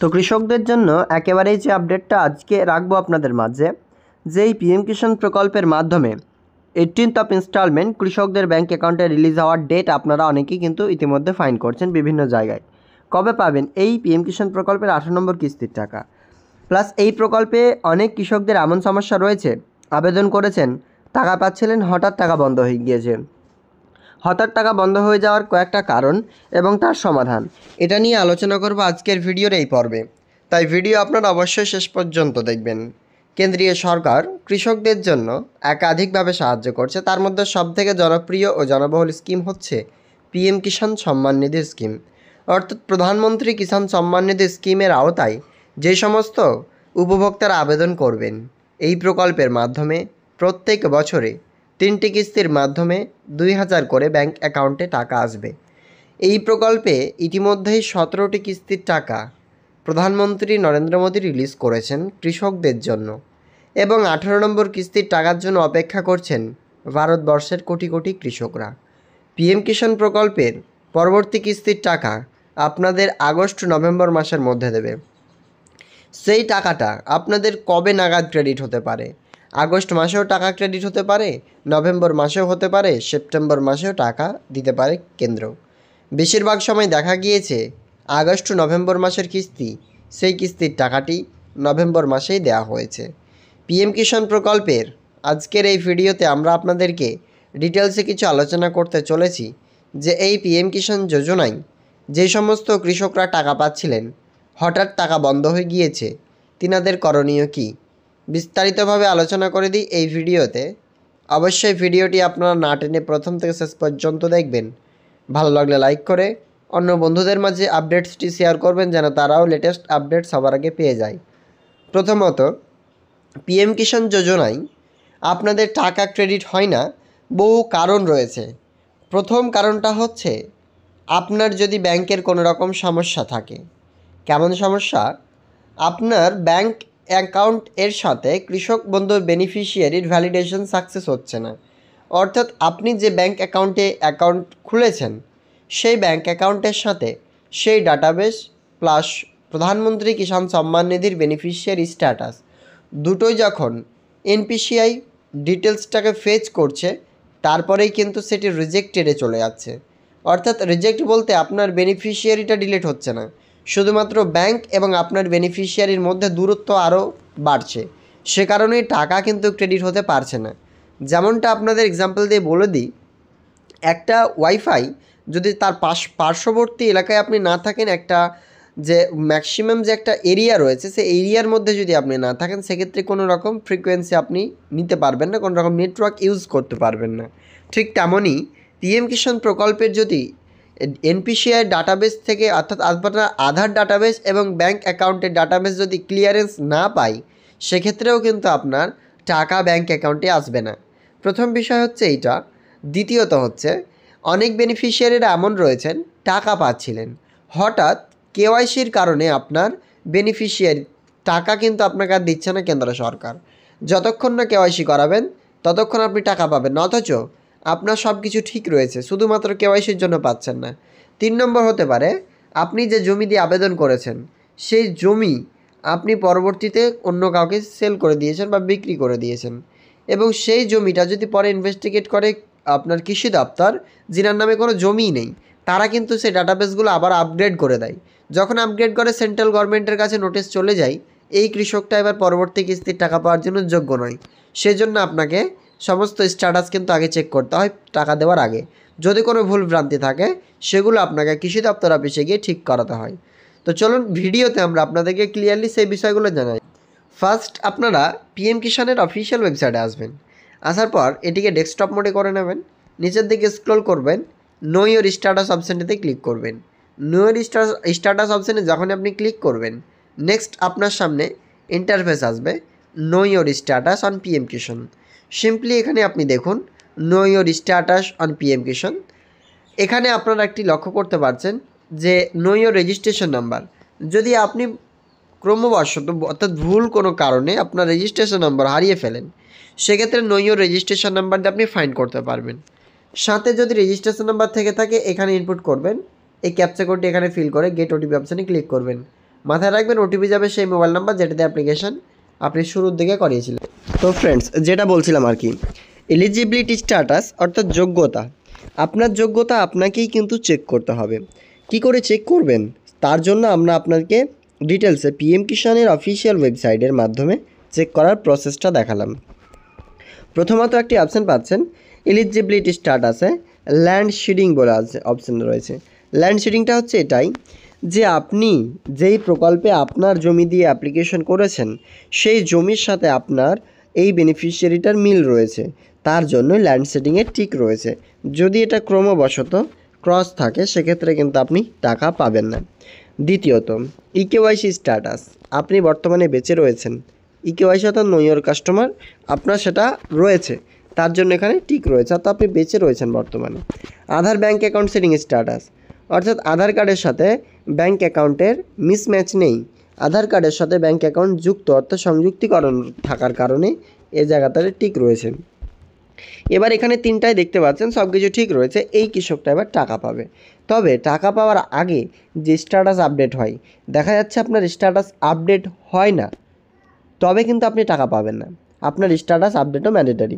তো কৃষকদের জন্য একেবারেই যে আপডেটটা আজকে রাখবো আপনাদের মাঝে, যে এই পিএম কিষাণ প্রকল্পের মাধ্যমে 18th ইনস্টলমেন্ট কৃষকদের ব্যাঙ্ক অ্যাকাউন্টে রিলিজ হওয়ার ডেট আপনারা অনেকেই কিন্তু ইতিমধ্যে ফাইন্ড করছেন বিভিন্ন জায়গায়। কবে পাবেন এই পিএম কিষাণ প্রকল্পের 18 নম্বর কিস্তির টাকা? প্লাস এই প্রকল্পে অনেক কৃষকদের এমন সমস্যা রয়েছে, আবেদন করেছেন, টাকা পাচ্ছিলেন, হঠাৎ টাকা বন্ধ হয়ে গিয়েছে। হঠাৎ টাকা বন্ধ হয়ে যাওয়ার কয়েকটা কারণ এবং তার সমাধান, এটা নিয়ে আলোচনা করব আজকের ভিডিওর এই পর্বে। তাই ভিডিও আপনারা অবশ্যই শেষ পর্যন্ত দেখবেন। কেন্দ্রীয় সরকার কৃষকদের জন্য একাধিকভাবে সাহায্য করছে, তার মধ্যে সবথেকে জনপ্রিয় ও জনবহুল স্কিম হচ্ছে পিএম কিষাণ সম্মান নিধি স্কিম, অর্থাৎ প্রধানমন্ত্রী কিষাণ সম্মান নিধি স্কিমের আওতায় যে সমস্ত উপভোক্তারা আবেদন করবেন এই প্রকল্পের মাধ্যমে প্রত্যেক বছরে 3টি কিস্তির মাধ্যমে 2000 করে ব্যাংক অ্যাকাউন্টে টাকা আসবে। এই প্রকল্পে ইতিমধ্যেই 17টি কিস্তির টাকা প্রধানমন্ত্রী নরেন্দ্র মোদী রিলিজ করেছেন কৃষকদের জন্য, এবং 18 নম্বর কিস্তির টাকার জন্য অপেক্ষা করছেন ভারতবর্ষের কোটি কোটি কৃষকরা। পিএম কিষাণ প্রকল্পের পরবর্তী কিস্তির টাকা আপনাদের আগস্ট নভেম্বর মাসের মধ্যে দেবে। সেই টাকাটা আপনাদের কবে নাগাদ ক্রেডিট হতে পারে? আগস্ট মাসেও টাকা ক্রেডিট হতে পারে, নভেম্বর মাসেও হতে পারে, সেপ্টেম্বর মাসেও টাকা দিতে পারে কেন্দ্র। বেশিরভাগ সময় দেখা গিয়েছে আগস্ট নভেম্বর মাসের কিস্তি, সেই কিস্তির টাকাটি নভেম্বর মাসেই দেওয়া হয়েছে। পিএম কিষাণ প্রকল্পের আজকের এই ভিডিওতে আমরা আপনাদেরকে ডিটেলসে কিছু আলোচনা করতে চলেছি যে এই পিএম কিষাণ যোজনায় যে সমস্ত কৃষকরা টাকা পাচ্ছিলেন, হঠাৎ টাকা বন্ধ হয়ে গিয়েছে, তিনাদের করণীয় কী, বিস্তারিতভাবে আলোচনা করে দিই এই ভিডিওতে। অবশ্যই ভিডিওটি আপনারা না টেনে প্রথম থেকে শেষ পর্যন্ত দেখবেন। ভালো লাগলে লাইক করে অন্য বন্ধুদের মাঝে আপডেটসটি শেয়ার করবেন, যেন তারাও লেটেস্ট আপডেট সবার আগে পেয়ে যায়। প্রথমত, পিএম কিষাণ যোজনায় আপনাদের টাকা ক্রেডিট হয় না, বহু কারণ রয়েছে। প্রথম কারণটা হচ্ছে আপনার যদি ব্যাংকের কোনো রকম সমস্যা থাকে। কেমন সমস্যা? আপনার ব্যাংক অ্যাকাউন্ট এর সাথে কৃষক বন্ধুর বেনিফিশিয়ারির ভ্যালিডেশন সাকসেস হচ্ছে না, অর্থাৎ আপনি যে ব্যাংক অ্যাকাউন্ট খুলেছেন সেই ব্যাংক অ্যাকাউন্টের সাথে সেই ডাটাবেস প্লাস প্রধানমন্ত্রী কিষাণ সম্মান নিধির বেনিফিশিয়ারি স্ট্যাটাস দুটোই যখন এনপিসিআই ডিটেলসটাকে ফেচ করছে, তারপরেই কিন্তু সেটি রিজেক্টেডে চলে যাচ্ছে। অর্থাৎ রিজেক্ট বলতে আপনার বেনিফিশিয়ারিটা ডিলিট হচ্ছে না, শুধুমাত্র ব্যাংক এবং আপনার বেনিফিশিয়ারির মধ্যে দূরত্ব আরও বাড়ছে, সে কারণেই টাকা কিন্তু ক্রেডিট হতে পারছে না। যেমনটা আপনাদের এক্সাম্পল দিয়ে বলে দিই, একটা ওয়াইফাই যদি তার পার্শ্ববর্তী এলাকায় আপনি না থাকেন, একটা যে ম্যাক্সিমাম যে একটা এরিয়া রয়েছে সেই এরিয়ার মধ্যে যদি আপনি না থাকেন, সেক্ষেত্রে কোনো রকম ফ্রিকোয়েন্সি আপনি নিতে পারবেন না, কোনো রকম নেটওয়ার্ক ইউজ করতে পারবেন না। ঠিক তেমনই পিএম কিষাণ প্রকল্পের যদি এনপিসিআই ডাটাবেস থেকে, অর্থাৎ আপনার আধার ডাটাবেস এবং ব্যাংক অ্যাকাউন্টের ডাটাবেস যদি ক্লিয়ারেন্স না পাই, সেক্ষেত্রেও কিন্তু আপনার টাকা ব্যাংক অ্যাকাউন্টে আসবে না। প্রথম বিষয় হচ্ছে এইটা। দ্বিতীয়ত হচ্ছে অনেক বেনিফিশিয়ারিরা এমন রয়েছেন টাকা পাচ্ছিলেন, হঠাৎ কেওয়াইসির কারণে আপনার বেনিফিশিয়ারি টাকা কিন্তু আপনাকে আর দিচ্ছে না কেন্দ্র সরকার। যতক্ষণ না কেওয়াইসি করাবেন ততক্ষণ আপনি টাকা পাবেন না, অথচ আপনার সব কিছু ঠিক রয়েছে, শুধুমাত্র কেওয়াইসির জন্য পাচ্ছেন না। 3 নম্বর হতে পারে আপনি যে জমি দিয়ে আবেদন করেছেন সেই জমি আপনি পরবর্তীতে অন্য কাউকে সেল করে দিয়েছেন বা বিক্রি করে দিয়েছেন, এবং সেই জমিটা যদি পরে ইনভেস্টিগেট করে আপনার কৃষি দপ্তর, যিনার নামে কোনো জমিই নেই, তারা কিন্তু সেই ডাটাবেসগুলো আবার আপগ্রেড করে দেয়। যখন আপগ্রেড করে সেন্ট্রাল গভর্নমেন্টের কাছে নোটিশ চলে যায়, এই কৃষকটা এবার পরবর্তী কিস্তির টাকা পাওয়ার জন্য যোগ্য নয়। সেজন্য আপনাকে সমস্ত স্ট্যাটাস কিন্তু আগে চেক করতে হয় টাকা দেওয়ার আগে। যদি কোনো ভুল ভ্রান্তি থাকে সেগুলো আপনাকে কৃষি দপ্তর অফিসে গিয়ে ঠিক করাতে হয়। তো চলুন ভিডিওতে আমরা আপনাদেরকে ক্লিয়ারলি সেই বিষয়গুলো জানাই। ফার্স্ট আপনারা পিএম কিষাণের অফিসিয়াল ওয়েবসাইটে আসবেন। আসার পর এটিকে ডেস্কটপ মোডে করে নেবেন। নিচের দিকে স্ক্রল করবেন, নো ইওর স্ট্যাটাস অপশানটিতে ক্লিক করবেন। নো ইওর স্ট্যাটাস অপশানে যখন আপনি ক্লিক করবেন, নেক্সট আপনার সামনে ইন্টারফেস আসবে know your status on PM Kisan. Simply এখানে আপনি দেখুন know your status on PM Kisan. এখানে আপনারা একটি লক্ষ্য করতে পারছেন যে নো ইওর রেজিস্ট্রেশন নাম্বার, যদি আপনি ক্রমবশত অর্থাৎ ভুল কোনো কারণে আপনার রেজিস্ট্রেশন নাম্বার হারিয়ে ফেলেন, সেক্ষেত্রে নো ইওর রেজিস্ট্রেশন নাম্বার দিয়ে আপনি ফাইন্ড করতে পারবেন। সাথে যদি রেজিস্ট্রেশন নাম্বার থেকে থাকে, এখানে ইনপুট করবেন, এই ক্যাপচা কোডটি এখানে ফিল করে গেট ওটিপি অপশানে ক্লিক করবেন। মাথায় রাখবেন ওটিপি যাবে সেই মোবাইল নাম্বার যেটাতে অ্যাপ্লিকেশন আপনি শুরুর দিকে করিয়েছিলেন। তো ফ্রেন্ডস, যেটা বলছিলাম আর কি, এলিজিবিলিটি স্ট্যাটাস অর্থাৎ যোগ্যতা, আপনার যোগ্যতা আপনাকেই কিন্তু চেক করতে হবে। কি করে চেক করবেন, তার জন্য আমরা আপনাকে ডিটেলসে পিএম কিষাণের অফিসিয়াল ওয়েবসাইটের মাধ্যমে চেক করার প্রসেসটা দেখালাম। প্রথমত একটি অপশান পাচ্ছেন এলিজিবিলিটি স্ট্যাটাসে ল্যান্ড শিডিং বলে অপশান রয়েছে। ল্যান্ড শিডিংটা হচ্ছে এটাই যে আপনি যেই প্রকল্পে আপনার জমি দিয়ে অ্যাপ্লিকেশন করেছেন সেই জমির সাথে আপনার এই বেনিফিশিয়ারিটার মিল রয়েছে, তার জন্য ল্যান্ড শিডিংয়ে টিক রয়েছে। যদি এটা ক্রমবশত ক্রস থাকে সেক্ষেত্রে কিন্তু আপনি টাকা পাবেন না। দ্বিতীয়ত ইকেওয়াইসি স্ট্যাটাস, আপনি বর্তমানে বেঁচে রয়েছেন, ইকেওয়াইসি অর্থাৎ নো ইওর কাস্টমার আপনার সেটা রয়েছে, তার জন্য এখানে টিক রয়েছে, অর্থাৎ আপনি বেঁচে রয়েছেন বর্তমানে। আধার ব্যাঙ্ক অ্যাকাউন্ট সেটিং স্ট্যাটাস, অর্থাৎ আধার কার্ডের সাথে ব্যাঙ্ক অ্যাকাউন্টের মিসম্যাচ নেই, আধার কার্ডের সাথে ব্যাঙ্ক অ্যাকাউন্ট যুক্ত অর্থাৎ সংযুক্তিকরণ থাকার কারণে এই জায়গাটাতে টিক রয়েছে। এবার এখানে তিনটায় দেখতে পাচ্ছেন সব কিছু ঠিক রয়েছে, এই কৃষকটা এবার টাকা পাবে। তবে টাকা পাওয়ার আগে যে স্ট্যাটাস আপডেট হয়, দেখা যাচ্ছে আপনার স্ট্যাটাস আপডেট হয় না, তবে কিন্তু আপনি টাকা পাবেন না। আপনার স্ট্যাটাস আপডেটও ম্যান্ডেটারি,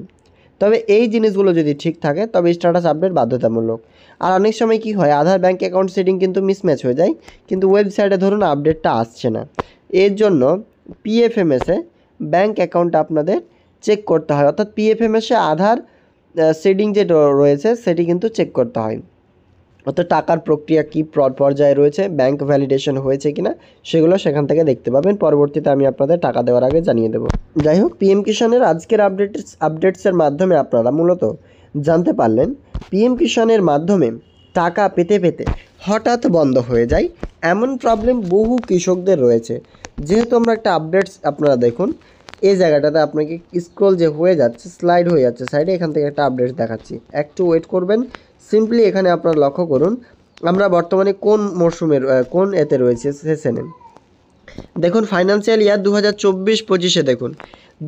তবে এই জিনিসগুলো যদি ঠিক থাকে তবে স্ট্যাটাস আপডেট বাধ্যতামূলক। আর অনেক সময় কি হয়, আধার ব্যাঙ্ক অ্যাকাউন্ট সেটিং কিন্তু মিসম্যাচ হয়ে যায়, কিন্তু ওয়েবসাইটে ধরুন আপডেটটা আসছে না, এর জন্য পিএফএমএসে ব্যাঙ্ক অ্যাকাউন্ট আপনাদের চেক করতে হয়, অর্থাৎ পিএফএমএসে আধার সেটিং যে রয়েছে সেটি কিন্তু চেক করতে হয়, অর্থাৎ টাকার প্রক্রিয়া কী পর্যায়ে রয়েছে, ব্যাঙ্ক ভ্যালিডেশন হয়েছে কিনা সেগুলো সেখান থেকে দেখতে পাবেন। পরবর্তীতে আমি আপনাদের টাকা দেওয়ার আগে জানিয়ে দেবো। যাই হোক, পিএম কিষাণের আজকের আপডেটসের মাধ্যমে আপনারা মূলত জানতে পারলেন পিএম কিষাণের মাধ্যমে টাকা পেতে পেতে হঠাৎ বন্ধ হয়ে যায় এমন প্রবলেম বহু কৃষকদের রয়েছে। যেহেতু আমরা একটা আপডেটস, আপনারা দেখুন এই জায়গাটাতে আপনাকে স্ক্রল যে হয়ে যাচ্ছে, স্লাইড হয়ে যাচ্ছে সাইডে, এখান থেকে একটা আপডেট দেখাচ্ছি, একটু ওয়েট করবেন। সিম্পলি এখানে আপনারা লক্ষ্য করুন আমরা বর্তমানে কোন মরশুমের কোন এতে রয়েছে সেশনে। দেখুন ফাইন্যান্সিয়াল ইয়ার 2024-25 দেখুন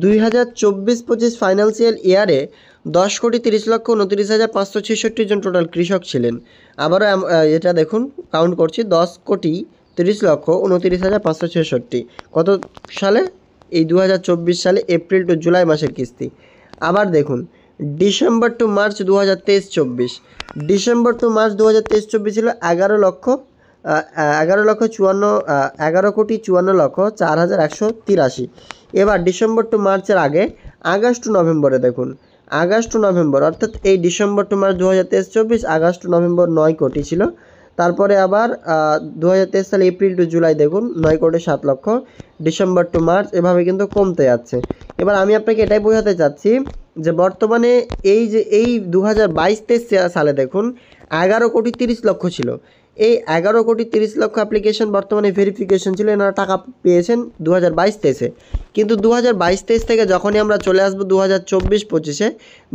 2024-25 ফাইন্যান্সিয়াল ইয়ারে 10,30,29,566 জন টোটাল কৃষক ছিলেন। আবারও এটা দেখুন কাউন্ট করছি, 10,30,29,566 কত সালে, এই 2024 সালে এপ্রিল টু জুলাই মাসের কিস্তি। আবার দেখুন December to March 2023-24, December to March 2023-24 ছিল 11,54,4,183। এবার ডিসেম্বর টু মার্চের আগে আগস্ট টু নভেম্বরে দেখুন, আগস্ট টু নভেম্বর অর্থাৎ এই December to March 2023-24, August to November 9 crore ছিল। তারপরে আবার 2023 সালে এপ্রিল টু জুলাই দেখুন 9,07,00,000, ডিসেম্বর টু মার্চ এভাবে কিন্তু কমতে যাচ্ছে। এবার আমি আপনাকে এটাই বোঝাতে চাচ্ছি যে বর্তমানে এই 2022-23 সালে দেখুন 11,30,00,000 ছিল, এই 11,30,00,000 অ্যাপ্লিকেশন বর্তমানে ভেরিফিকেশন ছিল, এনারা টাকা পেয়েছেন 2022-23-এ। কিন্তু 2022-23 থেকে যখনই আমরা চলে আসবো 2024-25-এ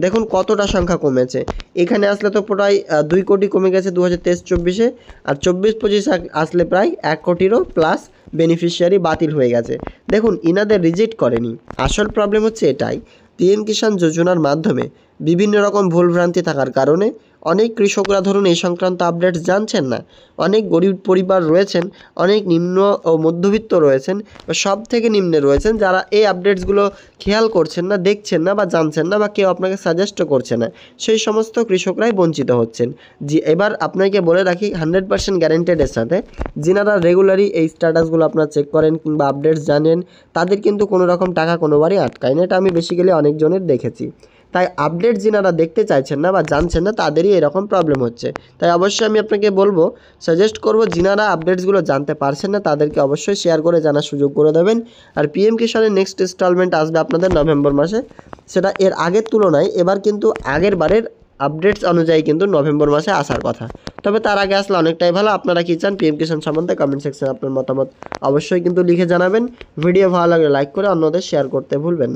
দেখুন কতটা সংখ্যা কমেছে। এখানে আসলে তো প্রায় 2 কোটি কমে গেছে 2023-24-এ, আর 24-25 আসলে প্রায় 1 কোটিরও প্লাস বেনিফিশিয়ারি বাতিল হয়ে গেছে। দেখুন ইনাদের রিজেক্ট করেনি, আসল প্রবলেম হচ্ছে এটাই, পিএম কিষাণ যোজনার মাধ্যমে বিভিন্ন রকম ভুলভ্রান্তি থাকার কারণে অনেক কৃষকরা ধরুন এই সংক্রান্ত আপডেটস জানছেন না। অনেক গরিব পরিবার রয়েছেন, অনেক নিম্ন ও মধ্যবিত্ত রয়েছেন, সব থেকে নিম্নে রয়েছেন, যারা এই আপডেটসগুলো খেয়াল করছেন না, দেখছেন না বা জানছেন না, বা কেউ আপনাকে সাজেস্টও করছে না, সেই সমস্ত কৃষকরাই বঞ্চিত হচ্ছেন। এবার আপনাকে বলে রাখি 100% গ্যারেন্টেডের সাথে যিনারা রেগুলারই এই স্ট্যাটাসগুলো আপনারা চেক করেন কিংবা আপডেটস জানেন, তাদের কিন্তু কোনো রকম টাকা কোনোবারই আটকায় না, এটা আমি বেসিক্যালি অনেকজনের দেখেছি। তাই আপডেট যিনারা দেখতে চাইছেন না বা জানছেন না তাদেরই এরকম প্রবলেম হচ্ছে। তাই অবশ্যই আমি আপনাকে বলবো, সাজেস্ট করব যিনারা আপডেটসগুলো জানতে পারছেন না তাদেরকে অবশ্যই শেয়ার করে জানার সুযোগ করে দেবেন। আর পিএম কিষাণের নেক্সট ইনস্টলমেন্ট আসবে আপনাদের নভেম্বর মাসে, সেটা এর আগের তুলনায় এবার কিন্তু আগের বারের আপডেটস অনুযায়ী কিন্তু নভেম্বর মাসে আসার কথা, তবে তার আগে আসলে অনেকটাই ভালো। আপনারা কী চান পিএম কিষাণ সম্বন্ধে কমেন্ট সেকশনে আপনার মতামত অবশ্যই কিন্তু লিখে জানাবেন। ভিডিও ভালো লাগলে লাইক করে অন্যদের শেয়ার করতে ভুলবেন না।